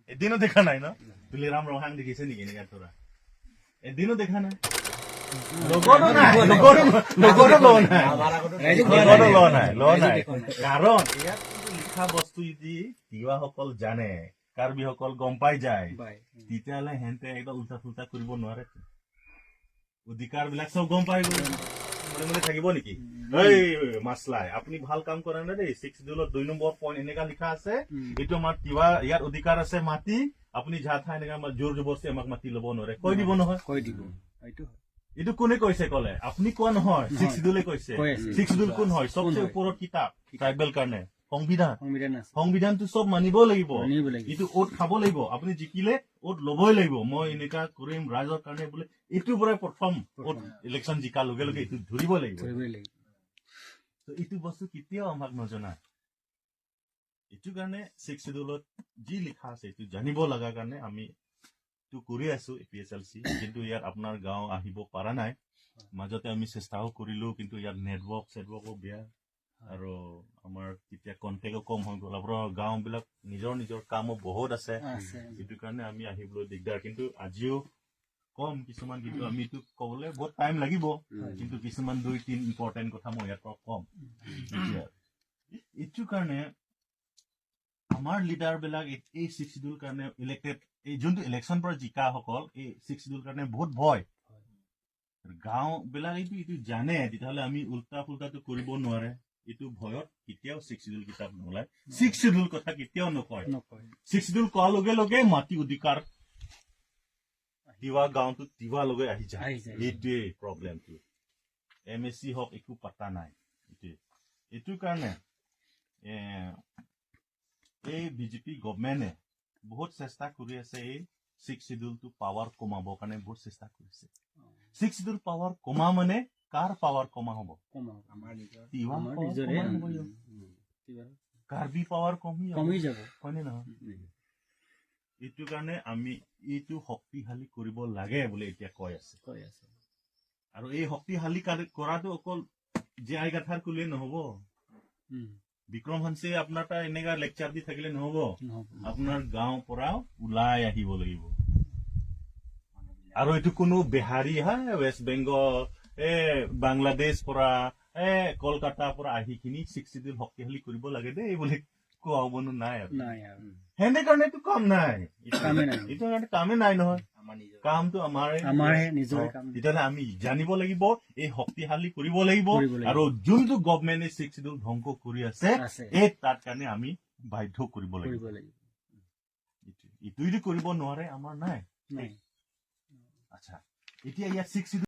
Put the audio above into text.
এদিনো দেখা নাই ন তুলিৰাম ৰহাং দেখিছে নেকি এনেকা তোৰা এদিনো দেখা নাই লগতো নাই কাৰণ ইয়াত লিখা বস্তু যদি তিৱাসকল জানে কাৰ্বিসকল গম পাই যায় তেতিয়াহ'লে হেঁতে একদম উল্টা ফুল্টা কৰিব নোৱাৰে অধিকাৰ বিলাক চব গম পাই গ'ল মনে থাকিব নেকি এই মাছলাই আপুনি ভাল কাম কৰা নাই দেই 6 শিডিউলত 2 নম্বৰ পইণ্ট এনেকা লিখা আছে এইটো আমাৰ তিৱা ইয়াৰ অধিকাৰ আছে মাটি আপুনি যা ঠাই এনেকা জোৰ জবৰদস্তি আমাক মাটি ল'ব নোৱাৰে কৈ দিব নহয় কৈ দিব এইটো কোনে কৈছে কলে আপুনি কোৱা নহয় 6 শিডিউলে কৈছে 6 শিডিউল কোন হয় সবচে ওপৰত কিতাপ ট্ৰাইবেল কাৰণে সংবিধানটো চব মানিব লাগিব এইটো ওট খাব লাগিব আপুনি জিকিলে ওট ল'বই লাগিব মই এনেকা কৰিম ৰাইজৰ কাৰণে বোলে এইটোৰ পৰাই প্ৰথম ওট ইলেকশ্যন জিকাৰ লগে লগে এইটো ধৰিব লাগিব এইটো বস্তু কেতিয়াও আমাক নজনায় এইটো কাৰণে 6 শিডিউলত যি লিখা আছে এইটো জানিব লগা কাৰণে আমি এইটো কৰি আছো এপিএছএলচি কিন্তু ইয়াত আপোনাৰ গাঁও আহিব পৰা নাই মাজতে আমি চেষ্টাও কৰিলো কিন্তু ইয়াত নেটৱৰ্কো বেয়া আৰু আমাৰ তেতিয়া কণ্টেক্টও কম হৈ গ'ল আপোনাৰ গাঁও বিলাক নিজৰ কামো বহুত আছে এইটো কাৰণে আমি আহিবলৈ দিগদাৰ কিন্তু আজিও কম কিছুমান কিন্তু আমি এইটো ক'বলৈ বহুত টাইম লাগিব কিন্তু কিছুমান 2-3 ইম্পৰ্টেণ্ট কথা মই ইয়াৰ পৰা কম এইটো কাৰণে আমাৰ লিডাৰ বিলাক এই 6 শিডিউল কাৰণে ইলেক্টেড এই যোনটো ইলেকশ্যন পৰা জিকাসকল এই 6 শিডিউল কাৰণে বহুত ভয় গাঁও বিলাক এইটো জানে তেতিয়াহ'লে আমি উল্টা ফুল্টাটো কৰিব নোৱাৰে এইটো ভয়ত কেতিয়াও 6 শিডিউল কিতাপ নোলায় 6 শিডিউল কথা কেতিয়াও নকয় 6 শিডিউল কোৱাৰ লগে লগে মাটি অধিকাৰ তিৱা গাঁৱটো তিৱা লগে আহি যায় এইটোৱে প্ৰব্লেমটো MSC হওক একো পাতা নাই এইটো কাৰণে এই বিজেপি গভৰ্ণমেণ্টে বহুত চেষ্টা কৰি আছে এই 6 শিডিউলটো পাৱাৰ কমাবৰ কাৰণে বহুত চেষ্টা কৰিছে 6 শিডিউল পাৱাৰ কমা মানে কাৰ পাৱাৰ কমা হ'ব কাৰ্বি পাৱাৰ কমি যাব হয়নে নহয় এইটো কাৰণে আমি এইটো শক্তিশালী কৰিব লাগে বুলি এতিয়া কৈ আছে আৰু এই শক্তিশালী কৰাটো অকল যে আইগাথাৰ কৰিলে নহব বিক্ৰম হানছে আপোনাৰ তাৰ এনেকা লেকচাৰ দি থাকিলে নহব আপোনাৰ গাঁও পৰা ওলাই আহিব লাগিব আৰু এইটো কোনো বিহাৰী ৱেষ্ট বেংগল বাংলাদেশ পৰা কলকাতাৰ পৰা আহি কিনি 6 শিডিউল শক্তিশালী কৰিব লাগে দেই এই বুলি কোৱা হ'ব নাই আৰু সেনে কাৰণে এইটো কাম নাই এইটো কাৰণে কামে নাই নহয় কামটো আমাৰে তেতিয়াহ'লে আমি জানিব লাগিব এই শক্তিশালী কৰিব লাগিব আৰু যোনটো গভৰ্ণমেণ্টে 6 শিডিউল ধ্বংস কৰি আছে এই তাৰ কাৰণে আমি বাধ্য কৰিব লাগিব এইটো যদি কৰিব নোৱাৰে আমাৰ নাই আচ্ছা এতিয়া ইয়াত 6 শিডিউল